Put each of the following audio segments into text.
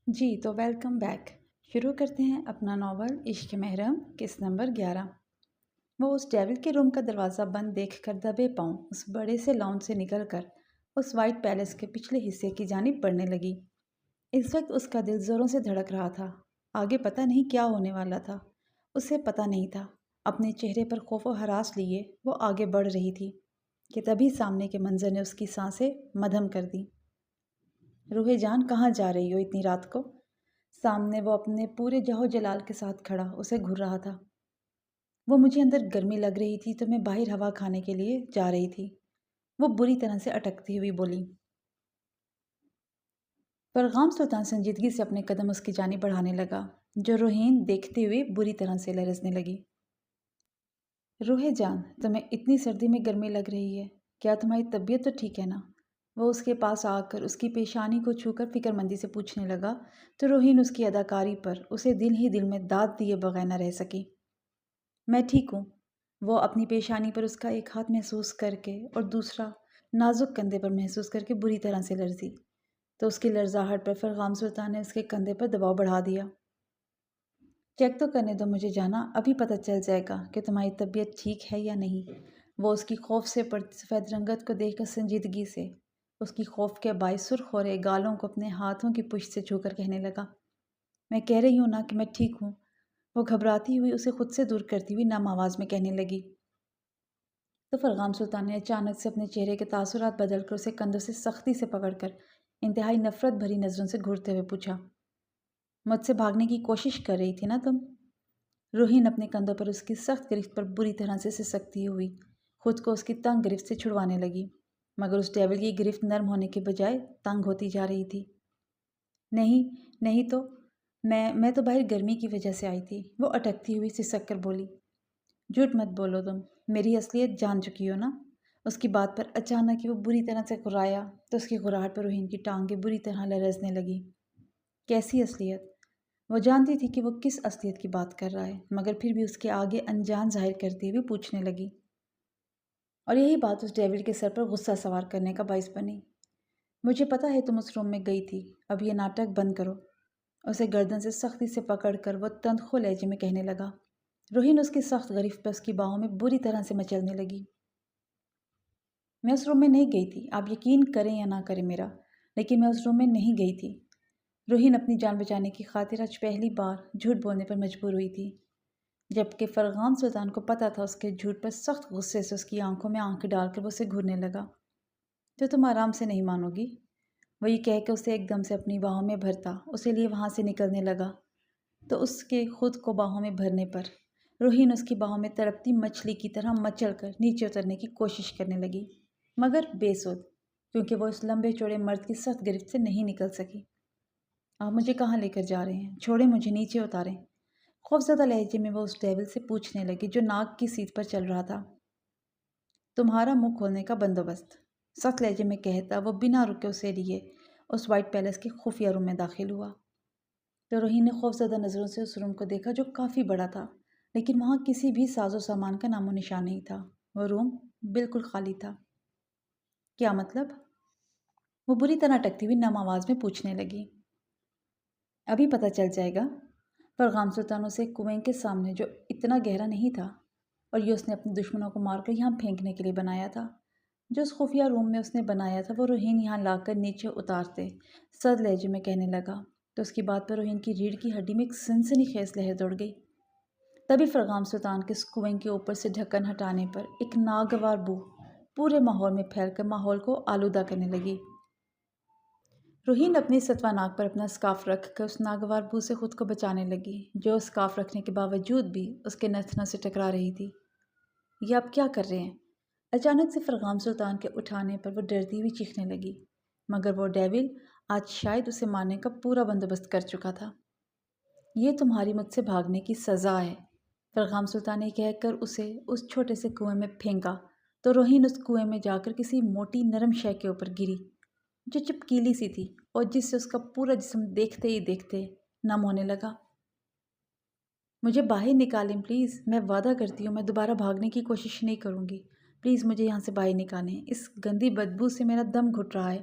جی تو welcome back. شروع کرتے ہیں اپنا ناول عشق محرم قسط نمبر 11۔ وہ اس ڈیول کے روم کا دروازہ بند دیکھ کر دبے پاؤں اس بڑے سے لاؤنج سے نکل کر اس وائٹ پیلس کے پچھلے حصے کی جانب بڑھنے لگی۔ اس وقت اس کا دل زوروں سے دھڑک رہا تھا۔ آگے پتہ نہیں کیا ہونے والا تھا، اسے پتہ نہیں تھا۔ اپنے چہرے پر خوف و ہراس لیے وہ آگے بڑھ رہی تھی کہ تبھی سامنے کے منظر نے اس کی سانسیں مدھم کر دیں۔ روح جان، کہاں جا رہی ہو اتنی رات کو؟ سامنے وہ اپنے پورے جہو جلال کے ساتھ کھڑا اسے گھور رہا تھا۔ وہ مجھے اندر گرمی لگ رہی تھی تو میں باہر ہوا کھانے کے لیے جا رہی تھی، وہ بری طرح سے اٹکتی ہوئی بولی۔ فرغام سلطان سنجیدگی سے اپنے قدم اس کی جانب بڑھانے لگا، جو روحین دیکھتے ہوئے بری طرح سے لرزنے لگی۔ روح جان، تمہیں اتنی سردی میں گرمی لگ رہی ہے، کیا تمہاری طبیعت تو ٹھیک ہے نا؟ وہ اس کے پاس آ کر اس کی پیشانی کو چھو کر فکر مندی سے پوچھنے لگا تو روحین اس کی اداکاری پر اسے دل ہی دل میں داد دیے بغیر نہ رہ سکی۔ میں ٹھیک ہوں۔ وہ اپنی پیشانی پر اس کا ایک ہاتھ محسوس کر کے اور دوسرا نازک کندھے پر محسوس کر کے بری طرح سے لرزی تو اس کی لرزاہٹ پر فرغام سلطان نے اس کے کندھے پر دباؤ بڑھا دیا۔ چیک تو کرنے دو مجھے جانا، ابھی پتہ چل جائے گا کہ تمہاری طبیعت ٹھیک ہے یا نہیں۔ وہ اس کی خوف سے پڑتی سفید رنگت کو دیکھ کر سنجیدگی سے اس کی خوف کے باعث سرخ ہو رہے گالوں کو اپنے ہاتھوں کی پشت سے چھو کر کہنے لگا، میں کہہ رہی ہوں نا کہ میں ٹھیک ہوں۔ وہ گھبراتی ہوئی اسے خود سے دور کرتی ہوئی نم آواز میں کہنے لگی۔ تو فرغام سلطان نے اچانک سے اپنے چہرے کے تاثرات بدل کر اسے کندھوں سے سختی سے پکڑ کر انتہائی نفرت بھری نظروں سے گھورتے ہوئے پوچھا، مجھ سے بھاگنے کی کوشش کر رہی تھی نا تم؟ روحین اپنے کندھوں پر اس کی سخت گرفت پر بری طرح سے سسکتی ہوئی خود کو اس کی تنگ گرفت سے چھڑوانے لگی، مگر اس ڈیول کی گرفت نرم ہونے کے بجائے تنگ ہوتی جا رہی تھی۔ نہیں نہیں تو میں تو باہر گرمی کی وجہ سے آئی تھی، وہ اٹکتی ہوئی سسک کر بولی۔ جھوٹ مت بولو، تم میری اصلیت جان چکی ہو نا؟ اس کی بات پر اچانک ہی وہ بری طرح سے غرایا تو اس کی غراہٹ پر روحین کی ٹانگیں بری طرح لرزنے لگی۔ کیسی اصلیت؟ وہ جانتی تھی کہ وہ کس اصلیت کی بات کر رہا ہے، مگر پھر بھی اس کے آگے انجان ظاہر کرتے ہوئے پوچھنے لگی، اور یہی بات اس ڈیول کے سر پر غصہ سوار کرنے کا باعث بنی۔ مجھے پتہ ہے تم اس روم میں گئی تھی، اب یہ ناٹک بند کرو۔ اسے گردن سے سختی سے پکڑ کر وہ تندخو لہجے میں کہنے لگا۔ روحین اس کی سخت گرفت پر اس کی باہوں میں بری طرح سے مچلنے لگی۔ میں اس روم میں نہیں گئی تھی، آپ یقین کریں یا نہ کریں میرا، لیکن میں اس روم میں نہیں گئی تھی۔ روحین اپنی جان بچانے کی خاطر آج پہلی بار جھوٹ بولنے پر مجبور ہوئی تھی، جبکہ فرغام سلطان کو پتہ تھا اس کے جھوٹ پر سخت غصے سے اس کی آنکھوں میں آنکھ ڈال کر وہ اسے گھورنے لگا۔ تو تم آرام سے نہیں مانو گی؟ وہ یہ کہہ کے اسے ایک دم سے اپنی باہوں میں بھرتا اسے لیے وہاں سے نکلنے لگا تو اس کے خود کو باہوں میں بھرنے پر روحین اس کی باہوں میں تڑپتی مچھلی کی طرح مچل کر نیچے اترنے کی کوشش کرنے لگی، مگر بے سود، کیونکہ وہ اس لمبے چوڑے مرد کی سخت گرفت سے نہیں نکل سکی۔ آپ مجھے کہاں لے کر جا رہے ہیں؟ چھوڑیں مجھے، نیچے اتاریں۔ خوفزدہ لہجے میں وہ اس ڈیول سے پوچھنے لگی جو ناک کی سیٹ پر چل رہا تھا۔ تمہارا منہ کھولنے کا بندوبست، سخت لہجے میں کہتا وہ بنا رکے اسے لیے اس وائٹ پیلس کے خفیہ روم میں داخل ہوا۔ تو روحین نے خوفزدہ نظروں سے اس روم کو دیکھا جو کافی بڑا تھا، لیکن وہاں کسی بھی ساز و سامان کا نام و نشان نہیں تھا۔ وہ روم بالکل خالی تھا۔ کیا مطلب؟ وہ بری طرح اٹکتی ہوئی نم آواز میں پوچھنے لگی۔ ابھی پتہ چل جائے گا۔ فرغام سلطان اسے کنویں کے سامنے جو اتنا گہرا نہیں تھا اور یہ اس نے اپنے دشمنوں کو مار کر یہاں پھینکنے کے لیے بنایا تھا، جو اس خفیہ روم میں اس نے بنایا تھا، وہ روحین یہاں لا کر نیچے اتارتے سرد لہجے میں کہنے لگا تو اس کی بات پر روحین کی ریڑھ کی ہڈی میں ایک سنسنی خیز لہر دوڑ گئی۔ تبھی فرغام سلطان کے اس کنویں کے اوپر سے ڈھکن ہٹانے پر ایک ناگوار بو پورے ماحول میں پھیل کر ماحول کو آلودہ کرنے لگی۔ روحین اپنی ستوہ ناک پر اپنا اسکارف رکھ کر اس ناگوار بو سے خود کو بچانے لگی، جو اسکارف رکھنے کے باوجود بھی اس کے نتنوں سے ٹکرا رہی تھی۔ یہ آپ کیا کر رہے ہیں؟ اچانک سے فرغام سلطان کے اٹھانے پر وہ ڈرتی ہوئی چیخنے لگی، مگر وہ ڈیول آج شاید اسے مارنے کا پورا بندوبست کر چکا تھا۔ یہ تمہاری مجھ سے بھاگنے کی سزا ہے، فرغام سلطان نے کہہ کر اسے اس چھوٹے سے کنویں میں پھینکا تو روحین اس کنویں میں جا کر کسی موٹی نرم شے کے اوپر گری جو چپکیلی سی تھی اور جس سے اس کا پورا جسم دیکھتے ہی دیکھتے نم ہونے لگا۔ مجھے باہر نکالیں پلیز، میں وعدہ کرتی ہوں میں دوبارہ بھاگنے کی کوشش نہیں کروں گی، پلیز مجھے یہاں سے باہر نکالیں، اس گندی بدبو سے میرا دم گھٹ رہا ہے۔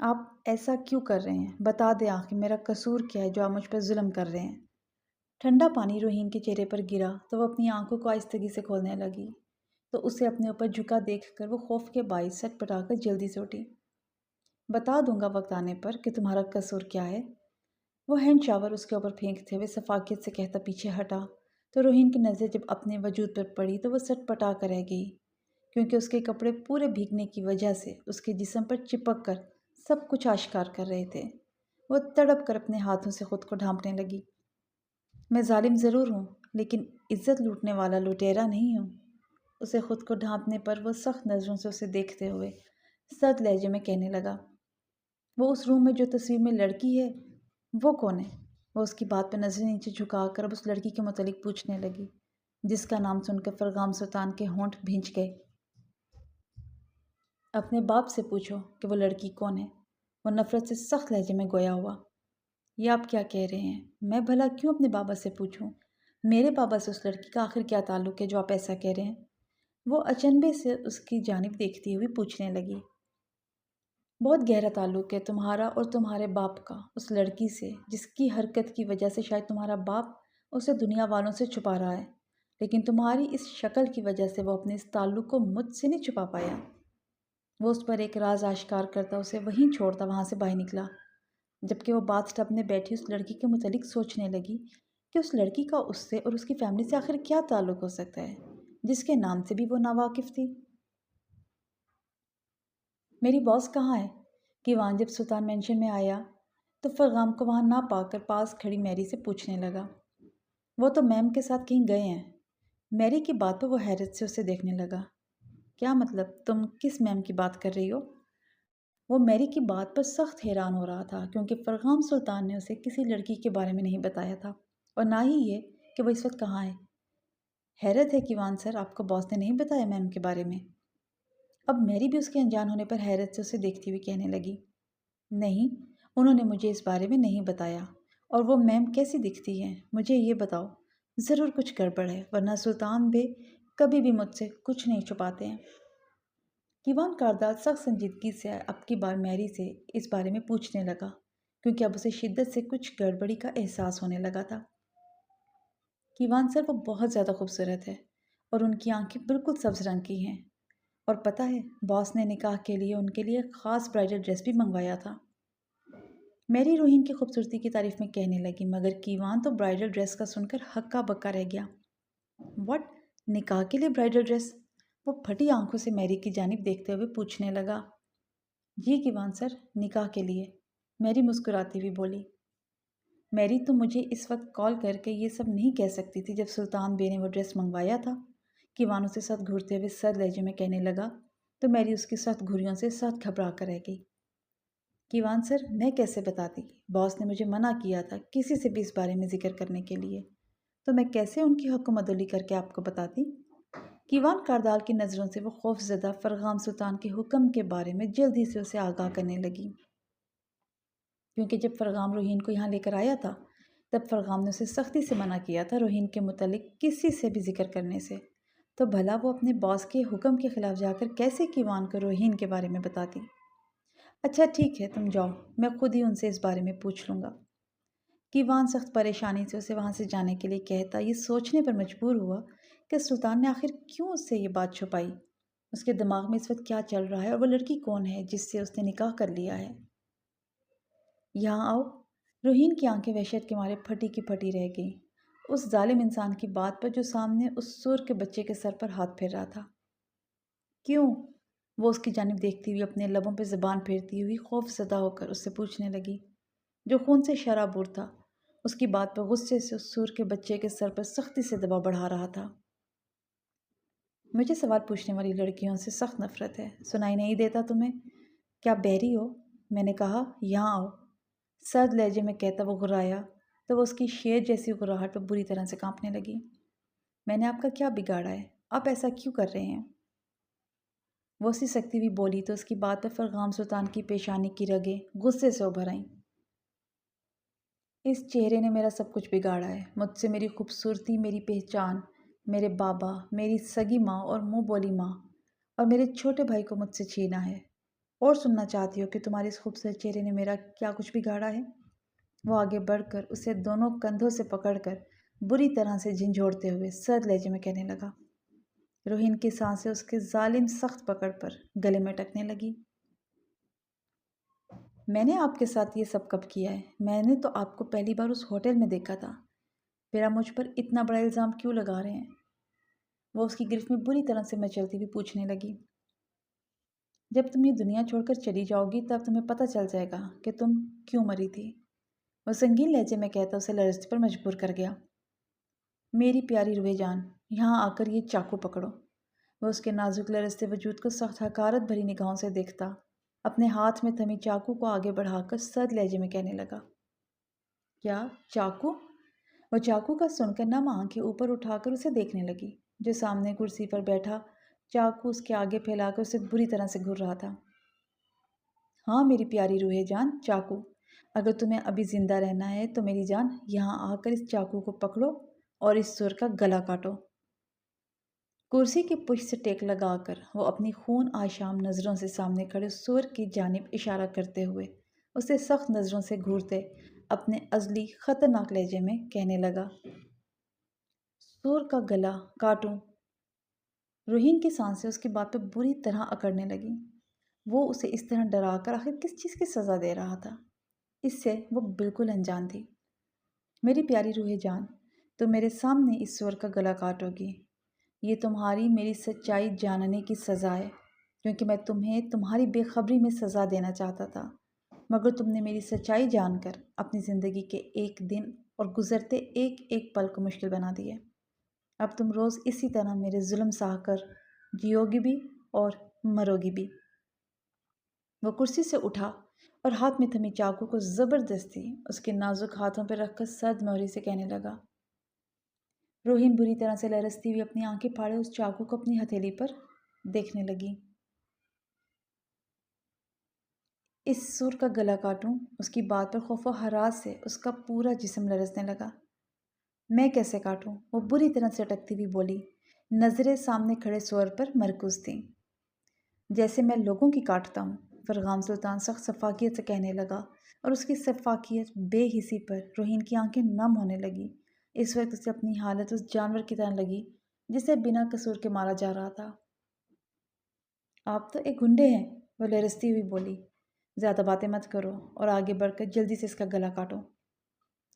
آپ ایسا کیوں کر رہے ہیں؟ بتا دیں آخر میرا قصور کیا ہے جو آپ مجھ پر ظلم کر رہے ہیں؟ ٹھنڈا پانی روہین کے چہرے پر گرا تو وہ اپنی آنکھوں کو آہستگی سے کھولنے لگی، تو اسے اپنے اوپر جھکا دیکھ کر وہ خوف کے باعث سٹ پٹا کر جلدی سے اٹھی۔ بتا دوں گا وقت آنے پر کہ تمہارا قصور کیا ہے۔ وہ ہینڈ شاور اس کے اوپر پھینکتے ہوئے شفاقیت سے کہتا پیچھے ہٹا، تو روہین کی نظر جب اپنے وجود پر پڑی تو وہ سٹ پٹا کر رہ گئی، کیونکہ اس کے کپڑے پورے بھیگنے کی وجہ سے اس کے جسم پر چپک کر سب کچھ آشکار کر رہے تھے۔ وہ تڑپ کر اپنے ہاتھوں سے خود کو ڈھانپنے لگی۔ میں ظالم ضرور ہوں، لیکن عزت لوٹنے والا لٹیرا نہیں ہوں۔ اسے خود کو ڈھانپنے پر وہ سخت نظروں سے اسے دیکھتے ہوئے سرد لہجے میں کہنے لگا، وہ اس روم میں جو تصویر میں لڑکی ہے وہ کون ہے؟ وہ اس کی بات پہ نظر نیچے جھکا کر اب اس لڑکی کے متعلق پوچھنے لگی، جس کا نام سن کر فرغام سلطان کے ہونٹ بھینچ گئے۔ اپنے باپ سے پوچھو کہ وہ لڑکی کون ہے، وہ نفرت سے سخت لہجے میں گویا ہوا۔ یہ آپ کیا کہہ رہے ہیں؟ میں بھلا کیوں اپنے بابا سے پوچھوں؟ میرے بابا سے اس لڑکی کا آخر کیا تعلق ہے جو آپ ایسا کہہ رہے ہیں؟ وہ اچنبے سے اس کی جانب دیکھتی ہوئی پوچھنے لگی۔ بہت گہرا تعلق ہے تمہارا اور تمہارے باپ کا اس لڑکی سے، جس کی حرکت کی وجہ سے شاید تمہارا باپ اسے دنیا والوں سے چھپا رہا ہے، لیکن تمہاری اس شکل کی وجہ سے وہ اپنے اس تعلق کو مجھ سے نہیں چھپا پایا۔ وہ اس پر ایک راز آشکار کرتا اسے وہیں چھوڑتا وہاں سے باہر نکلا، جبکہ وہ باتھ ٹب میں بیٹھی اس لڑکی کے متعلق سوچنے لگی کہ اس لڑکی کا اس سے اور اس کی فیملی سے آخر کیا تعلق ہو سکتا ہے، جس کے نام سے بھی وہ ناواقف تھی۔ میری باس کہاں ہے؟ کیوان جب سلطان مینشن میں آیا تو فرغام کو وہاں نہ پا کر پاس کھڑی میری سے پوچھنے لگا۔ وہ تو میم کے ساتھ کہیں گئے ہیں۔ میری کی بات پر وہ حیرت سے اسے دیکھنے لگا۔ کیا مطلب؟ تم کس میم کی بات کر رہی ہو؟ وہ میری کی بات پر سخت حیران ہو رہا تھا، کیونکہ فرغام سلطان نے اسے کسی لڑکی کے بارے میں نہیں بتایا تھا، اور نہ ہی یہ کہ وہ اس وقت کہاں ہے۔ حیرت ہے کیوان سر، آپ کو باس نے نہیں بتایا میم کے بارے میں؟ اب میری بھی اس کے انجان ہونے پر حیرت سے اسے دیکھتی ہوئی کہنے لگی، نہیں، انہوں نے مجھے اس بارے میں نہیں بتایا۔ اور وہ میم کیسی دکھتی ہیں مجھے یہ بتاؤ، ضرور کچھ گڑبڑ ہے، ورنہ سلطان بے کبھی بھی مجھ سے کچھ نہیں چھپاتے ہیں۔ کیوان کاردال سخت سنجیدگی سے اب کی بار میری سے اس بارے میں پوچھنے لگا، کیونکہ اب اسے شدت سے کچھ گڑبڑی کا احساس ہونے لگا تھا۔ کیوان سر، وہ بہت زیادہ خوبصورت ہے، اور ان کی آنکھیں بالکل سبز رنگ کی ہیں، اور پتہ ہے باس نے نکاح کے لیے ان کے لیے ایک خاص برائڈل ڈریس بھی منگوایا تھا۔ میری روہین کی خوبصورتی کی تعریف میں کہنے لگی، مگر کیوان تو برائڈل ڈریس کا سن کر ہکا بکا رہ گیا۔ واٹ؟ نکاح کے لیے برائڈل ڈریس؟ وہ پھٹی آنکھوں سے میری کی جانب دیکھتے ہوئے پوچھنے لگا۔ جی کیوان سر، نکاح کے لیے، میری مسکراتی ہوئی بولی۔ میری تو مجھے اس وقت کال کر کے یہ سب نہیں کہہ سکتی تھی جب سلطان بے نے وہ ڈریس منگوایا تھا، کیوان اسے ساتھ گھورتے ہوئے سرد لہجے میں کہنے لگا، تو میری اس کی سخت گھریوں سے ساتھ گھبرا کر رہ گئی۔ کیوان سر، میں کیسے بتاتی؟ باس نے مجھے منع کیا تھا کسی سے بھی اس بارے میں ذکر کرنے کے لیے، تو میں کیسے ان کی حکم عدولی کر کے آپ کو بتاتی؟ کیوان کاردال کی نظروں سے وہ خوف زدہ فرغام سلطان کے حکم کے بارے میں جلدی سے اسے آگاہ کرنے لگی، کیونکہ جب فرغام روہین کو یہاں لے کر آیا تھا تب فرغام نے اسے سختی سے منع کیا تھا روہین کے متعلق کسی سے بھی ذکر کرنے سے، تو بھلا وہ اپنے باس کے حکم کے خلاف جا کر کیسے کیوان کو روہین کے بارے میں بتاتی؟ اچھا ٹھیک ہے، تم جاؤ، میں خود ہی ان سے اس بارے میں پوچھ لوں گا۔ کیوان سخت پریشانی سے اسے وہاں سے جانے کے لیے کہتا یہ سوچنے پر مجبور ہوا کہ سلطان نے آخر کیوں اس سے یہ بات چھپائی، اس کے دماغ میں اس وقت کیا چل رہا ہے، اور وہ لڑکی کون ہے جس سے اس نے نکاح کر لیا ہے۔ یہاں آؤ۔ روہین کی آنکھیں وحشت کے مارے پھٹی کی پھٹی رہ گئیں، اس ظالم انسان کی بات پر جو سامنے اس سور کے بچے کے سر پر ہاتھ پھیر رہا تھا۔ کیوں؟ وہ اس کی جانب دیکھتی ہوئی اپنے لبوں پہ زبان پھیرتی ہوئی خوف زدہ ہو کر اس سے پوچھنے لگی، جو خون سے شرابور تھا، اس کی بات پر غصے سے اس سور کے بچے کے سر پر سختی سے دباؤ بڑھا رہا تھا۔ مجھے سوال پوچھنے والی لڑکیوں سے سخت نفرت ہے، سنائی نہیں دیتا تمہیں؟ کیا بہری ہو؟ میں نے کہا یہاں آؤ۔ سرد لہجے میں کہتا وہ غرایا تو وہ اس کی شیر جیسی غراہٹ پر بری طرح سے کانپنے لگی۔ میں نے آپ کا کیا بگاڑا ہے؟ آپ ایسا کیوں کر رہے ہیں؟ وہ اسی سکتی ہوئی بولی تو اس کی بات پر فرغام سلطان کی پیشانی کی رگیں غصے سے ابھر آئیں۔ اس چہرے نے میرا سب کچھ بگاڑا ہے، مجھ سے میری خوبصورتی، میری پہچان، میرے بابا، میری سگی ماں اور منہ بولی ماں، اور میرے چھوٹے بھائی کو مجھ سے چھینا ہے۔ اور سننا چاہتی ہو کہ تمہارے اس خوبصورت چہرے نے میرا کیا کچھ بگاڑا ہے؟ وہ آگے بڑھ کر اسے دونوں کندھوں سے پکڑ کر بری طرح سے جھنجھوڑتے ہوئے سرد لہجے میں کہنے لگا۔ روہین کی سانسیں اس کے ظالم سخت پکڑ پر گلے میں اٹکنے لگی۔ میں نے آپ کے ساتھ یہ سب کب کیا ہے؟ میں نے تو آپ کو پہلی بار اس ہوٹل میں دیکھا تھا، پھر آپ مجھ پر اتنا بڑا الزام کیوں لگا رہے ہیں؟ وہ اس کی گرفت میں بری طرح سے مچلتی ہوئی پوچھنے لگی۔ جب تم یہ دنیا چھوڑ کر چلی جاؤ گی تب تمہیں پتہ چل جائے گا کہ تم کیوں مری تھی، وہ سنگین لہجے میں کہتا اسے لرزنے پر مجبور کر گیا۔ میری پیاری روح جان، یہاں آ کر یہ چاقو پکڑو۔ وہ اس کے نازک لرزتے وجود کو سخت حقارت بھری نگاہوں سے دیکھتا، اپنے ہاتھ میں تھمی چاقو کو آگے بڑھا کر سرد لہجے میں کہنے لگا۔ کیا چاقو؟ وہ چاقو کا سن کر نم آنکھیں اوپر اٹھا کر اسے دیکھنے لگی، جو سامنے کرسی پر بیٹھا چاقو اس کے آگے پھیلا کر اسے بری طرح سے گھور رہا تھا۔ ہاں میری پیاری روح جان، چاقو۔ اگر تمہیں ابھی زندہ رہنا ہے تو میری جان یہاں آ کر اس چاقو کو پکڑو اور اس سور کا گلا کاٹو۔ کرسی کی پشت سے ٹیک لگا کر وہ اپنی خون آشام نظروں سے سامنے کھڑے سور کی جانب اشارہ کرتے ہوئے اسے سخت نظروں سے گھورتے اپنے ازلی خطرناک لہجے میں کہنے لگا۔ سور کا گلا کاٹوں؟ روہین کی سانسیں اس کی بات پہ بری طرح اکڑنے لگیں۔ وہ اسے اس طرح ڈرا کر آخر کس چیز کی سزا دے رہا تھا؟ اس سے وہ بالکل انجان تھی۔ میری پیاری روح جان، تم میرے سامنے اس سور کا گلا کاٹو گی، یہ تمہاری میری سچائی جاننے کی سزا ہے، کیونکہ میں تمہیں تمہاری بے خبری میں سزا دینا چاہتا تھا، مگر تم نے میری سچائی جان کر اپنی زندگی کے ایک دن اور گزرتے ایک ایک پل کو مشکل بنا دیا۔ اب تم روز اسی طرح میرے ظلم سہ کر جیو گی بھی اور مرو گی بھی۔ وہ کرسی سے اٹھا اور ہاتھ میں تھمی چاقو کو زبردستی اس کے نازک ہاتھوں پہ رکھ کر سرد مہری سے کہنے لگا۔ روہین بری طرح سے لرزتی ہوئی اپنی آنکھیں پھاڑے اس چاقو کو اپنی ہتھیلی پر دیکھنے لگی۔ اس سور کا گلا کاٹوں؟ اس کی بات پر خوف و ہراس سے اس کا پورا جسم لرزنے لگا۔ میں کیسے کاٹوں؟ وہ بری طرح سے اٹکتی ہوئی بولی، نظریں سامنے کھڑے سور پر مرکوز تھیں۔ جیسے میں لوگوں کی کاٹتا ہوں، فرغام سلطان سخت سفاکیت سے کہنے لگا، اور اس کی سفاکیت بے حسی پر روہین کی آنکھیں نم ہونے لگی۔ اس وقت اسے اپنی حالت اس جانور کی طرح لگی جسے بنا قصور کے مارا جا رہا تھا۔ آپ تو ایک گنڈے ہیں، وہ لرزتی ہوئی بولی۔ زیادہ باتیں مت کرو اور آگے بڑھ کر جلدی سے اس کا گلا کاٹو۔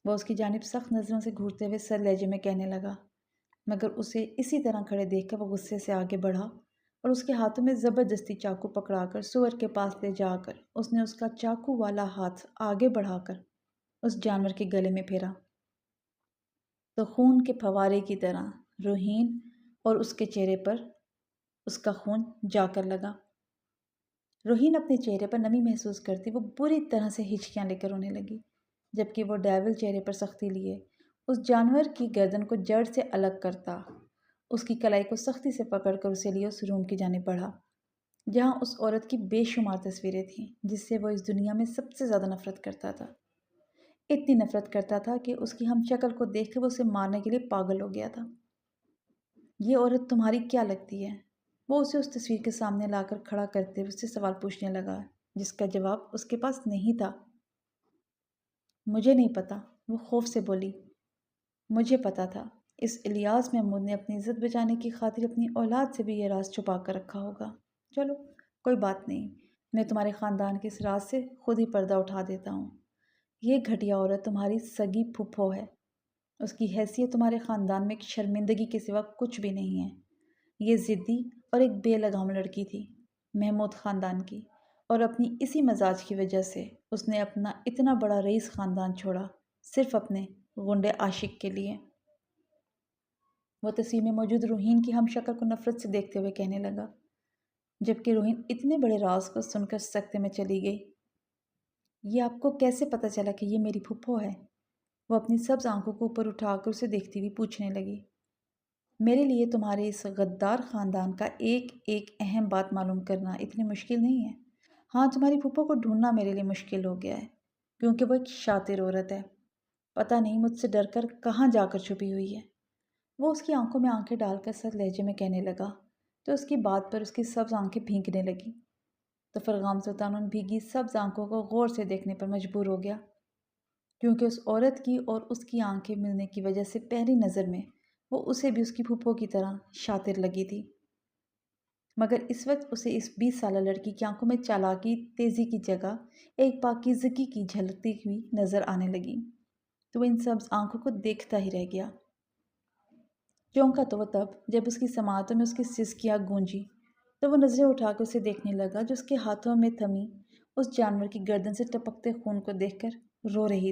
وہ اس کی جانب سخت نظروں سے گھورتے ہوئے سر لہجے میں کہنے لگا، مگر اسے اسی طرح کھڑے دیکھ کر وہ غصے سے آگے بڑھا اور اس کے ہاتھوں میں زبردستی چاقو پکڑا کر سور کے پاس لے جا کر اس نے اس کا چاقو والا ہاتھ آگے بڑھا کر اس جانور کے گلے میں پھیرا تو خون کے پھوارے کی طرح روہین اور اس کے چہرے پر اس کا خون جا کر لگا۔ روہین اپنے چہرے پر نمی محسوس کرتی وہ بری طرح سے ہچکیاں لے کر رونے لگی، جبکہ وہ ڈیول چہرے پر سختی لیے اس جانور کی گردن کو جڑ سے الگ کرتا اس کی کلائی کو سختی سے پکڑ کر اسے لیے اس روم کی جانب بڑھا جہاں اس عورت کی بے شمار تصویریں تھیں جس سے وہ اس دنیا میں سب سے زیادہ نفرت کرتا تھا۔ اتنی نفرت کرتا تھا کہ اس کی ہم شکل کو دیکھ کر وہ اسے مارنے کے لیے پاگل ہو گیا تھا۔ یہ عورت تمہاری کیا لگتی ہے؟ وہ اسے اس تصویر کے سامنے لا کر کھڑا کرتے ہوئے اس سے سوال پوچھنے لگا جس کا جواب اس کے پاس نہیں تھا۔ مجھے نہیں پتا، وہ خوف سے بولی۔ مجھے پتا تھا، اس الیاس محمود نے اپنی عزت بچانے کی خاطر اپنی اولاد سے بھی یہ راز چھپا کر رکھا ہوگا۔ چلو کوئی بات نہیں، میں تمہارے خاندان کے اس راز سے خود ہی پردہ اٹھا دیتا ہوں۔ یہ گھٹیا عورت تمہاری سگی پھپھو ہے، اس کی حیثیت تمہارے خاندان میں ایک شرمندگی کے سوا کچھ بھی نہیں ہے۔ یہ ضدی اور ایک بے لگام لڑکی تھی، محمود خاندان کی، اور اپنی اسی مزاج کی وجہ سے اس نے اپنا اتنا بڑا رئیس خاندان چھوڑا صرف اپنے غنڈے عاشق کے لیے۔ وہ تصویر میں موجود روہین کی ہم شکل کو نفرت سے دیکھتے ہوئے کہنے لگا، جبکہ روہین اتنے بڑے راز کو سن کر سکتے میں چلی گئی۔ یہ آپ کو کیسے پتہ چلا کہ یہ میری پھپھو ہے؟ وہ اپنی سبز آنکھوں کو اوپر اٹھا کر اسے دیکھتی ہوئی پوچھنے لگی۔ میرے لیے تمہارے اس غدار خاندان کا ایک ایک اہم بات معلوم کرنا اتنی مشکل نہیں ہے۔ ہاں، تمہاری پھپھو کو ڈھونڈنا میرے لیے مشکل ہو گیا ہے کیونکہ وہ ایک شاطر عورت ہے، پتہ نہیں مجھ سے ڈر کر کہاں جا کر چھپی ہوئی ہے۔ وہ اس کی آنکھوں میں آنکھیں ڈال کر سخت لہجے میں کہنے لگا تو اس کی بات پر اس کی سبز آنکھیں بھینکنے لگی۔ تو فرغام سلطان ان بھیگی سبز آنکھوں کو غور سے دیکھنے پر مجبور ہو گیا، کیونکہ اس عورت کی اور اس کی آنکھیں ملنے کی وجہ سے پہلی نظر میں وہ اسے بھی اس کی پھوپھو کی طرح شاطر لگی تھی، مگر اس وقت اسے اس 20 سالہ لڑکی کی آنکھوں میں چالاکی تیزی کی جگہ ایک پاکیزگی کی جھلکتی ہوئی نظر آنے لگی، تو وہ ان سبز آنکھوں کو دیکھتا ہی رہ گیا۔ چونکا تو وہ تب جب اس کی سماعتوں میں اس کی سسکیاں گونجی، تو وہ نظریں اٹھا کے اسے دیکھنے لگا جو اس کے ہاتھوں میں تھمی اس جانور کی گردن سے ٹپکتے خون کو دیکھ کر رو رہی تھی۔